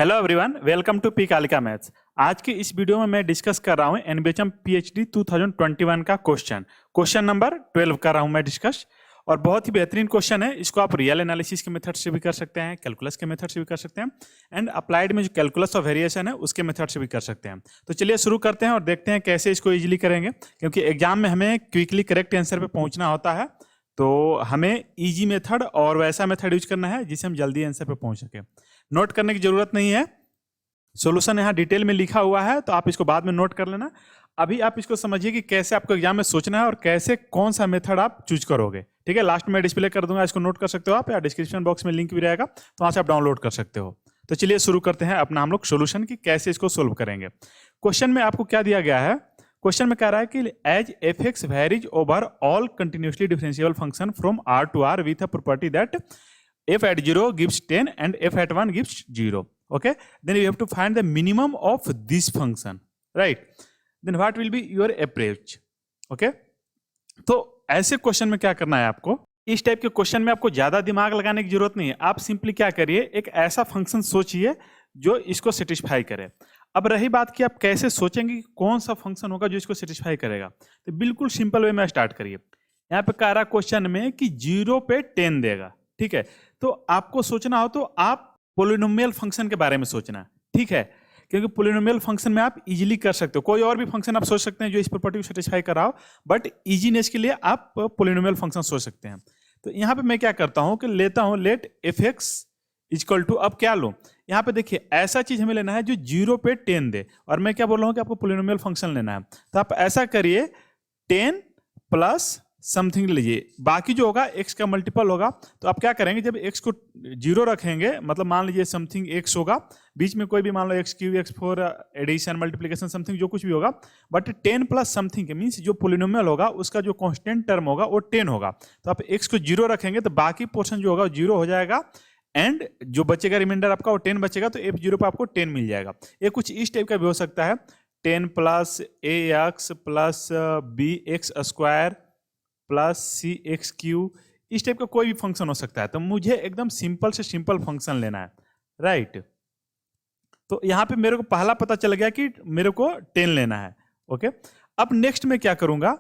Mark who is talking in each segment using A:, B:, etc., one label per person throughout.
A: Hello everyone, welcome to P Kalika maths. आज की इस वीडियो में मैं डिस्कस कर रहा हूं एनबीएचएम पीएचडी 2021 का क्वेश्चन नंबर 12 कर रहा हूं मैं डिस्कस। और बहुत ही बेहतरीन क्वेश्चन है। इसको आप रियल एनालिसिस के मेथड से भी कर सकते हैं, कैलकुलस के मेथड से भी कर सकते हैं, एंड अप्लाइड में जो कैलकुलस और वेरिएशन है उसके मेथड से भी कर सकते हैं। तो चलिए शुरू करते हैं और देखते हैं कैसे इसको इजीली करेंगे, क्योंकि एग्जाम में हमें क्विकली करेक्ट आंसर पे पहुंचना होता है। तो हमें इजी मेथड और वैसा मेथड यूज करना है जिससे हम जल्दी आंसर पे पहुंच सके। नोट करने की जरूरत नहीं है, सॉल्यूशन यहाँ डिटेल में लिखा हुआ है, तो आप इसको बाद में नोट कर लेना। अभी आप इसको समझिए कि कैसे आपको एग्जाम में सोचना है और कैसे कौन सा मेथड आप चूज करोगे। ठीक है, लास्ट में डिस्प्ले कर दूंगा, इसको नोट कर सकते हो आप, या डिस्क्रिप्शन बॉक्स में लिंक भी रहेगा तो वहां से आप डाउनलोड कर सकते हो। तो चलिए शुरू करते हैं अपना हम लोग सोल्यूशन की कैसे इसको सोल्व करेंगे। क्वेश्चन में आपको क्या दिया गया है? क्वेश्चन में कह रहा है कि as F X varies over all continuously differentiable function from R to R with a property that f at 0 gives 10 and f at 1 gives 0. Okay, then you have to find the minimum of this function, right? Then what will be your approach? Okay, तो ऐसे question में क्या करना है आपको? इस type के question में आपको ज्यादा दिमाग लगाने की जरूरत नहीं है। आप सिंपली क्या करिए, एक ऐसा फंक्शन सोचिए जो इसको सेटिस्फाई करे। अब रही बात कि आप कैसे सोचेंगे कि कौन सा फंक्शन होगा जो इसको सेटिस्फाई करेगा, तो बिल्कुल सिंपल वे में स्टार्ट करिए। यहाँ पे कह रहा क्वेश्चन में कि 0 पे 10 देगा। ठीक है, तो आपको सोचना हो तो आप पोलिनोमियल फंक्शन के बारे में सोचना। ठीक है, क्योंकि पोलिनोमियल फंक्शन में आप इजीली कर सकते हो। कोई और भी फंक्शन आप सोच सकते हैं जो इस प्रॉपर्टी को सेटिस्फाई कर रहा हो, बट इजीनेस के लिए आप पोलिनोमियल फंक्शन सोच सकते हैं। तो यहाँ पे मैं क्या करता हूँ कि लेता हूँ let F X equal to, अब क्या लूँ यहाँ पे देखिए, ऐसा चीज हमें लेना है जो 0 पे 10 दे। और मैं क्या बोल रहा हूँ कि आपको पोलिनोमियल फंक्शन लेना है, तो आप ऐसा करिए 10 प्लस समथिंग लीजिए, बाकी जो होगा x का मल्टीपल होगा। तो आप क्या करेंगे, जब x को 0 रखेंगे, मतलब मान लीजिए समथिंग x होगा, बीच में कोई भी मान लो x3 x4 addition multiplication something जो कुछ भी होगा, बट 10 प्लस समथिंग के मीन्स जो पोलिनोमियल होगा उसका जो कांस्टेंट टर्म होगा वो 10 होगा। तो आप x को 0 रखेंगे तो बाकी पोर्शन जो होगा 0 हो जाएगा, एंड जो बचेगा रिमाइंडर आपका वो 10 बचेगा। तो f0 पर आपको 10 मिल जाएगा। ये कुछ इस टाइप का भी हो सकता है, 10 plus ax plus bx square plus C X Q, इस टाइप का कोई भी फंक्शन हो सकता है। तो मुझे एकदम सिंपल से सिंपल फंक्शन लेना है, राइट। तो यहां पे मेरे को पहला पता चल गया कि मेरे को 10 लेना है। ओके, अब नेक्स्ट में क्या करूंगा,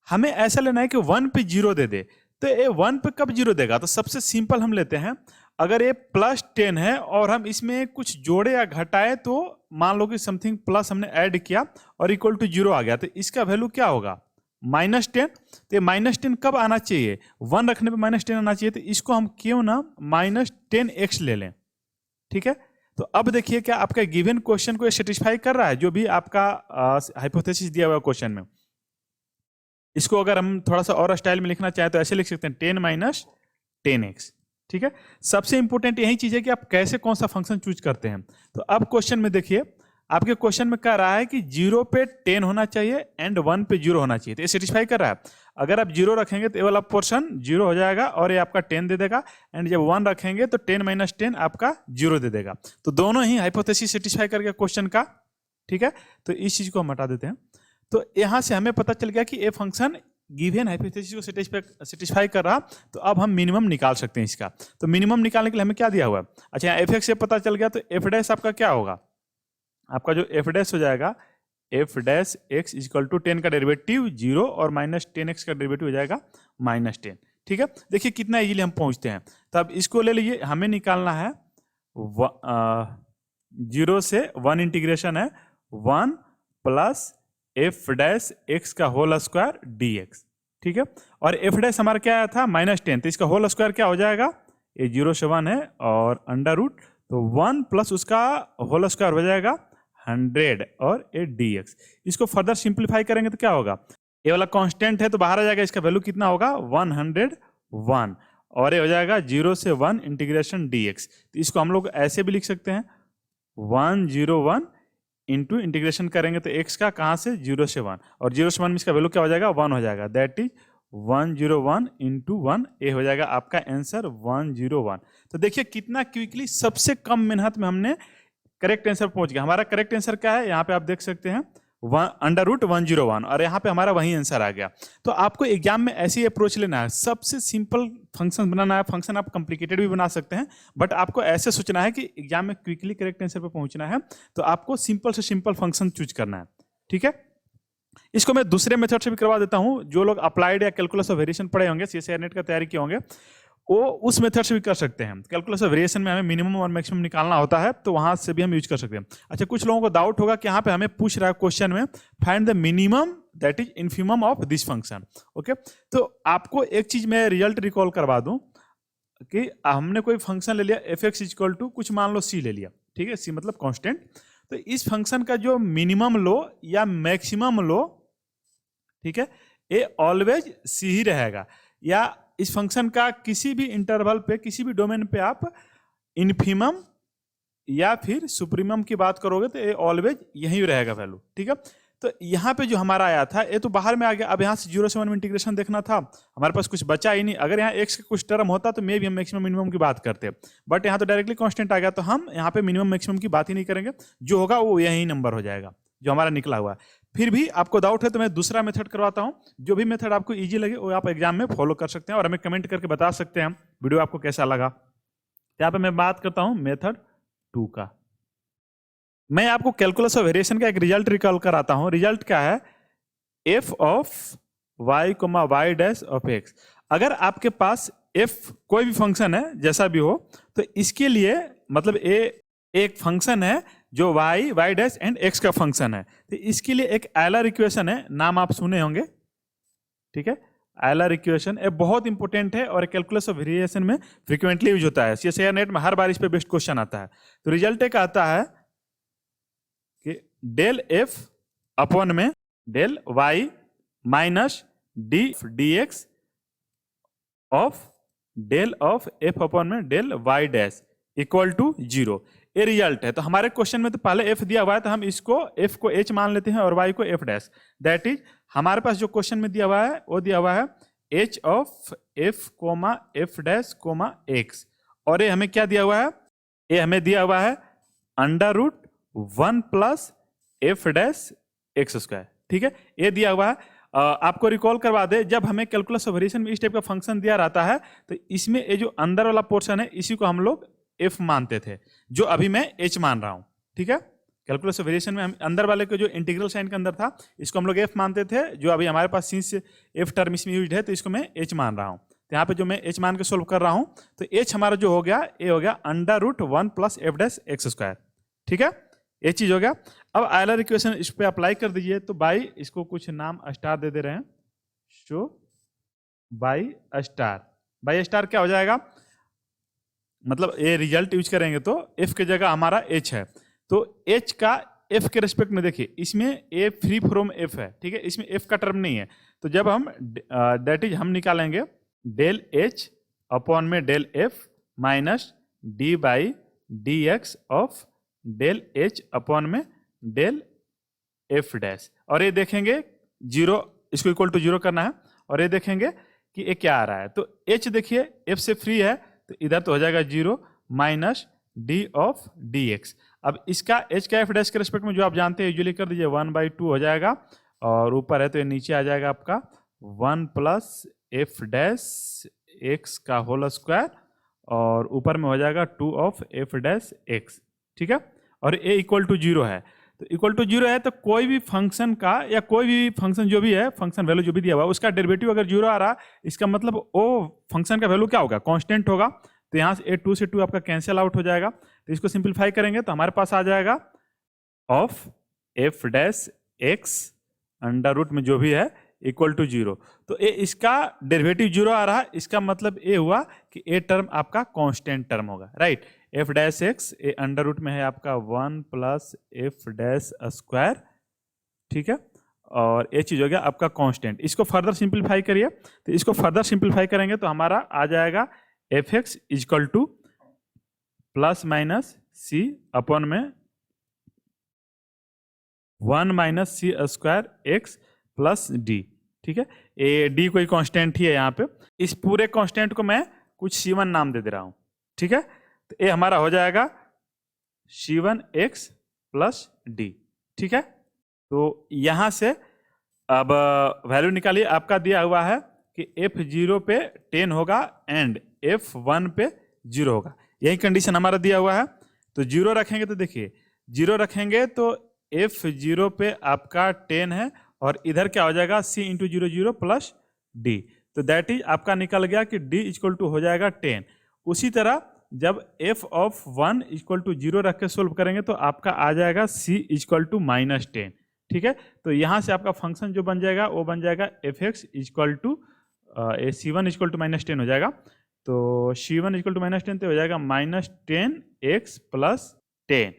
A: हमें ऐसा लेना है कि 1 पे 0 दे दे। तो ये 1 पे कब 0 देगा? तो सबसे सिंपल हम लेते हैं, अगर ये प्लस 10 है और हम इसमें कुछ जोड़े या घटाए, तो मान लो कि समथिंग प्लस हमने ऐड किया और इक्वल टू 0 आ गया, तो इसका वैल्यू क्या होगा? -10। तो -10 कब आना चाहिए? 1 रखने पे -10 आना चाहिए। तो इसको हम क्यों ना -10x ले लें। ठीक है, तो अब देखिए क्या आपका गिवन क्वेश्चन को सेटिस्फाई कर रहा है, जो भी आपका हाइपोथेसिस दिया हुआ क्वेश्चन में। इसको अगर हम थोड़ा सा और स्टाइल में लिखना चाहें तो ऐसे लिख सकते हैं 10 - 10x। ठीक है, सबसे इंपॉर्टेंट यही चीज है कि आप कैसे कौन सा फंक्शन चूज करते हैं। तो अब क्वेश्चन में देखिए, आपके क्वेश्चन में कह रहा है कि 0 पे 10 होना चाहिए एंड 1 पे 0 होना चाहिए। तो ये सेटिस्फाई कर रहा है। अगर आप 0 रखेंगे तो ये वाला पोर्शन 0 हो जाएगा और ये आपका 10 दे देगा, एंड जब 1 रखेंगे तो 10 - 10 आपका 0 दे देगा। तो दोनों ही हाइपोथेसिस सेटिस्फाई कर गया क्वेश्चन का। ठीक है, तो इस चीज को हम हटा देते हैं। तो यहां से हमें पता चल गया कि ये फंक्शन गिवन हाइपोथेसिस को सेटिस्फाई कर रहा। तो अब हम मिनिमम निकाल सकते हैं इसका। तो मिनिमम निकालने के लिए हमें क्या दिया हुआ है? अच्छा, एफ एक्स से पता चल गया, तो एफ डैश आपका क्या होगा? आपका जो एफ डैश हो जाएगा, F dash X equal to 10 का डेरिवेटिव 0 और -10x का डेरिवेटिव हो जाएगा -10। ठीक है, देखिए कितना इजीली हम पहुंचते हैं। तो अब इसको ले लीजिए, हमें निकालना है 0 से 1 इंटीग्रेशन है 1 प्लस एफ डैश एक्स का होल स्क्वायर dx। ठीक है, और एफ डैश हमारा क्या आया था? -10। तो इसका होल स्क्वायर क्या हो जाएगा? ये 0 से 1 है और अंडर रूट, तो 1 प्लस उसका होल स्क्वायर हो जाएगा 100 और ये dx। इसको फर्दर सिंप्लीफाई करेंगे तो क्या होगा? ये वाला कांस्टेंट है तो बाहर आ जाएगा, इसका वैल्यू कितना होगा? 101, और ये हो जाएगा 0 से 1 इंटीग्रेशन dx। तो इसको हम लोग ऐसे भी लिख सकते हैं 101 इंटू इंटीग्रेशन करेंगे तो x का कहाँ से? 0 से 1, और 0 से 1 में इसका वैल्यू क्या हो जाएगा? 1 हो जाएगा। दैट इज 101 इंटू 1, ये हो जाएगा आपका आंसर 101। तो देखिए कितना क्विकली, सबसे कम मेहनत में हमने करेक्ट आंसर पहुंच गया। हमारा करेक्ट आंसर क्या है? यहाँ पे आप देख सकते हैं √101 और यहाँ पे हमारा वही आंसर आ गया। तो आपको एग्जाम में ऐसी अप्रोच लेना है, सबसे सिंपल फंक्शन बनाना है। फंक्शन आप कॉम्प्लिकेटेड भी बना सकते हैं, बट आपको ऐसे सोचना है कि एग्जाम में क्विकली करेक्ट आंसर पे पहुंचना है, तो आपको सिंपल से सिंपल फंक्शन चूज करना है। ठीक है, इसको मैं दूसरे मेथड से भी करवा देता हूं। जो लोग अप्लाइड या कैलकुलस ऑफ वेरिएशन पढ़े होंगे, सीएसआई नेट का तैयारी किए होंगे, वो उस मेथड से भी कर सकते हैं। कैलकुलस ऑफ वेरिएशन में हमें मिनिमम और मैक्सिमम निकालना होता है, तो वहां से भी हम यूज कर सकते हैं। अच्छा, कुछ लोगों को डाउट होगा कि यहाँ पे हमें पूछ रहा है क्वेश्चन में find the minimum that is infimum of this function. Okay, तो आपको एक चीज मैं रिजल्ट रिकॉल करवा दूं कि हमने कोई फंक्शन ले लिया एफ एक्स इक्वल टू कुछ मान लो सी ले लिया। ठीक है, सी मतलब कांस्टेंट। तो इस फंक्शन का जो मिनिमम लो या मैक्सिमम लो, ठीक है, ये ऑलवेज सी ही रहेगा। या इस फंक्शन का किसी भी इंटरवल पे, किसी भी डोमेन पे आप इन्फिमम या फिर सुप्रीमम की बात करोगे तो ये ऑलवेज यही रहेगा वैल्यू। ठीक है, तो यहाँ पे जो हमारा आया था ये तो बाहर में आ गया। अब यहाँ से 0 से 1 में इंटीग्रेशन देखना था, हमारे पास कुछ बचा ही नहीं। अगर यहाँ x का कुछ टर्म होता तो मे भी हम मैक्सिमम मिनिमम की बात करते, बट यहाँ तो डायरेक्टली कांस्टेंट आ गया, तो हम यहाँ पे मिनिमम मैक्सिमम की बात ही नहीं करेंगे। जो होगा वो यही नंबर हो जाएगा जो हमारा निकला हुआ। फिर भी आपको डाउट है तो मैं दूसरा मेथड करवाता हूँ। जो भी मेथड आपको इजी लगे वो आप एग्जाम में फॉलो कर सकते हैं और हमें कमेंट करके बता सकते हैं वीडियो आपको कैसा लगा। यहाँ पे मैं बात करता हूँ मेथड 2 का। मैं आपको कैलकुलस ऑफ वेरिएशन का एक रिजल्ट रिकॉल कराता हूं। रिजल्ट क्या है? F of Y comma Y dash of X. अगर आपके पास एफ कोई भी फंक्शन है जैसा भी हो, तो इसके लिए मतलब ए एक फंक्शन है जो वाई डैश एंड एक्स का फंक्शन है, तो इसके लिए एक आयलर इक्वेशन है, नाम आप सुने होंगे। ठीक है, आयलर इक्वेशन ये बहुत इंपॉर्टेंट है और कैलकुलस ऑफ वेरिएशन में फ्रीक्वेंटली यूज होता है। सीएसआई नेट में हर बार इस पे बेस्ट क्वेश्चन आता है। तो रिजल्ट एक आता है कि डेल एफ अपॉन में del Y minus D x of del of F upon में del Y dash equal to 0। ये रिजल्ट है। तो हमारे क्वेश्चन में तो पहले एफ दिया हुआ है, तो हम इसको एफ को एच मान लेते हैं और वाई को एफ डैश। दैट इज हमारे पास जो क्वेश्चन में दिया हुआ है वो दिया हुआ है H of F comma F dash comma X, और ये हमें क्या दिया हुआ है? ये हमें दिया हुआ है √1 plus F dash x square. ठीक है, ये दिया हुआ है। आपको रिकॉल करवा दे, जब हमें कैलकुलस ऑफ वेरिएशन में इस टाइप का फंक्शन दिया रहता है तो इसमें ये जो अंदर वाला पोर्शन है इसी को हम लोग एफ मानते थे, जो अभी मैं एच मान रहा हूं। ठीक है, कैलकुलस ऑफ वेरिएशन में हम अंदर वाले को जो इंटीग्रल साइन के अंदर था इसको हम लोग एफ मानते थे, जो अभी हमारे पास सिंस एफ टर्म इसमें यूज है तो इसको मैं एच मान रहा हूं। तो यहाँ पे जो मैं एच मान के सोल्व कर रहा हूं, तो एच हमारा जो हो गया ये हो गया √1 plus F dash x square. ठीक है, ये चीज हो गया। अब आयलर इक्वेशन इस पे अप्लाई कर दीजिए। तो बाई, इसको कुछ नाम स्टार दे रहे हैं, show by star. By star क्या हो जाएगा? मतलब ये रिजल्ट यूज करेंगे तो एफ के जगह हमारा एच है, तो एच का एफ के रेस्पेक्ट में देखिए, इसमें ए फ्री फ्रॉम एफ है। ठीक है, इसमें एफ का टर्म नहीं है, तो जब हम दैट इज हम निकालेंगे डेल एच अपॉन में del F minus d by d x of del H upon में डेल एफ डैश, और ये देखेंगे 0, इसको इक्वल टू 0 करना है, और ये देखेंगे कि ये क्या आ रहा है। तो एच देखिए एफ से फ्री है, तो इधर तो हो जाएगा 0 minus D of D x. अब इसका एच का एफ डैश के रेस्पेक्ट में जो आप जानते हैं यूजुअली कर दीजिए, 1/2 हो जाएगा, और ऊपर है तो ये नीचे आ जाएगा आपका 1 प्लस एफ डैश एक्स का होल स्क्वायर, और ऊपर में हो जाएगा 2 ऑफ एफ डैश एक्स। ठीक है, और ए इक्वल टू 0 है, तो इक्वल टू 0 है तो कोई भी फंक्शन का या कोई भी फंक्शन जो भी है, फंक्शन वैल्यू जो भी दिया हुआ उसका डेरिवेटिव अगर 0 आ रहा, इसका मतलब वो फंक्शन का वैल्यू क्या होगा? कांस्टेंट होगा। तो यहाँ से 2 से 2 आपका कैंसिल आउट हो जाएगा, तो इसको सिंप्लीफाई करेंगे तो हमारे पास आ जाएगा of F dash x under root में जो भी है इक्वल टू 0। तो ए इसका डेरिवेटिव 0 आ रहा, इसका मतलब ये हुआ कि ए टर्म आपका कांस्टेंट टर्म होगा, right. F dash x A under root में है आपका 1 प्लस एफ डैश स्क्वायर। ठीक है, और ये चीज हो गया आपका कांस्टेंट। इसको फर्दर सिंप्लीफाई करिए, तो इसको फर्दर सिंप्लीफाई करेंगे तो हमारा आ जाएगा F X is equal to plus minus C upon में 1 minus C square X plus D. ठीक है, ए डी कोई कांस्टेंट ही है यहाँ पे, इस पूरे कांस्टेंट को मैं कुछ C1 नाम दे दे रहा हूँ। ठीक है, तो ये हमारा हो जाएगा C1 एक्स प्लस डी। ठीक है, तो यहाँ से अब वैल्यू निकालिए। आपका दिया हुआ है कि F0 पे 10 होगा एंड F1 पे 0 होगा, यही कंडीशन हमारा दिया हुआ है। तो 0 रखेंगे तो देखिए 0 रखेंगे तो F0 पे आपका 10 है और इधर क्या हो जाएगा C इंटू 0 0 प्लस D, तो दैट इज आपका निकल गया कि D इक्वल टू हो जाएगा 10। उसी तरह जब f ऑफ 1 इक्वल टू 0 रख के सोल्व करेंगे तो आपका आ जाएगा C इक्वल टू -10। ठीक है, तो यहाँ से आपका फंक्शन जो बन जाएगा वो बन जाएगा f(x) equal to C1 equal to -10 हो जाएगा। तो C1 इक्वल टू -10 तो हो जाएगा -10x प्लस 10।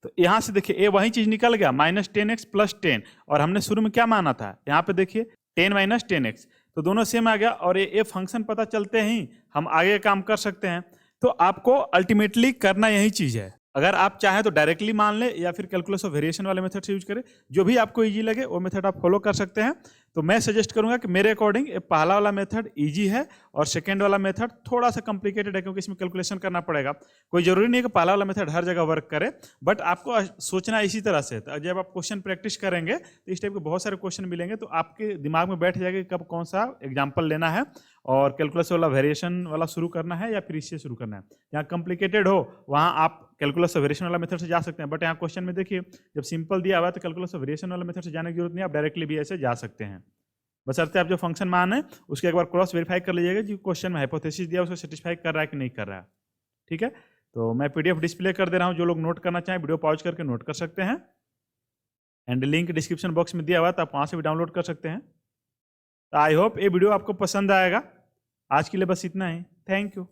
A: तो यहाँ से देखिए ये वही चीज निकल गया -10x प्लस 10, और हमने शुरू में क्या माना था, यहाँ पे देखिए 10 माइनस 10x, तो दोनों सेम आ गया और ये फंक्शन पता चलते ही हम आगे काम कर सकते हैं। तो आपको अल्टीमेटली करना यही चीज है। अगर आप चाहें तो डायरेक्टली मान ले या फिर कैलकुलस ऑफ वेरिएशन वाले मेथड से यूज करें, जो भी आपको इजी लगे वो मेथड आप फॉलो कर सकते हैं। तो मैं सजेस्ट करूंगा कि मेरे अकॉर्डिंग पहला वाला मेथड इजी है और सेकेंड वाला मेथड थोड़ा सा कॉम्प्लिकेटेड है, क्योंकि इसमें कैलकुलेशन करना पड़ेगा। कोई जरूरी नहीं है कि पहला वाला मेथड हर जगह वर्क करे, बट आपको सोचना इसी तरह से। तो जब आप क्वेश्चन प्रैक्टिस करेंगे तो इस टाइप के बहुत सारे क्वेश्चन मिलेंगे, तो आपके दिमाग में बैठ जाएगा कि कब कौन सा एग्जाम्पल लेना है और कैलकुलस वाला वेरिएशन वाला शुरू करना है या फिर इससे शुरू करना है। जहाँ कॉम्प्लिकेटेड हो वहाँ आप कैलकुलस वेरिएशन वाला मेथड से जा सकते हैं, बट यहाँ क्वेश्चन में देखिए जब सिंपल दिया हुआ है तो कैलकुलस वेरिएशन वाला मेथड से जाने की जरूरत नहीं, आप डायरेक्टली भी ऐसे जा सकते हैं। बशर्ते आप जो फंक्शन मान है उसके एक बार क्रॉस वेरीफाई कर लीजिएगा जो क्वेश्चन में हाइपोथेसिस दिया उसको सेटिस्फाई कर रहा है कि नहीं कर रहा है। ठीक है, तो मैं PDF डिस्प्ले कर दे रहा हूँ, जो लोग नोट करना चाहें वीडियो पॉज करके नोट कर सकते हैं, एंड लिंक डिस्क्रिप्शन बॉक्स में दिया हुआ है तो आप वहाँ से भी डाउनलोड कर सकते हैं। तो आई होप ये वीडियो आपको पसंद आएगा। आज के लिए बस इतना ही, थैंक यू।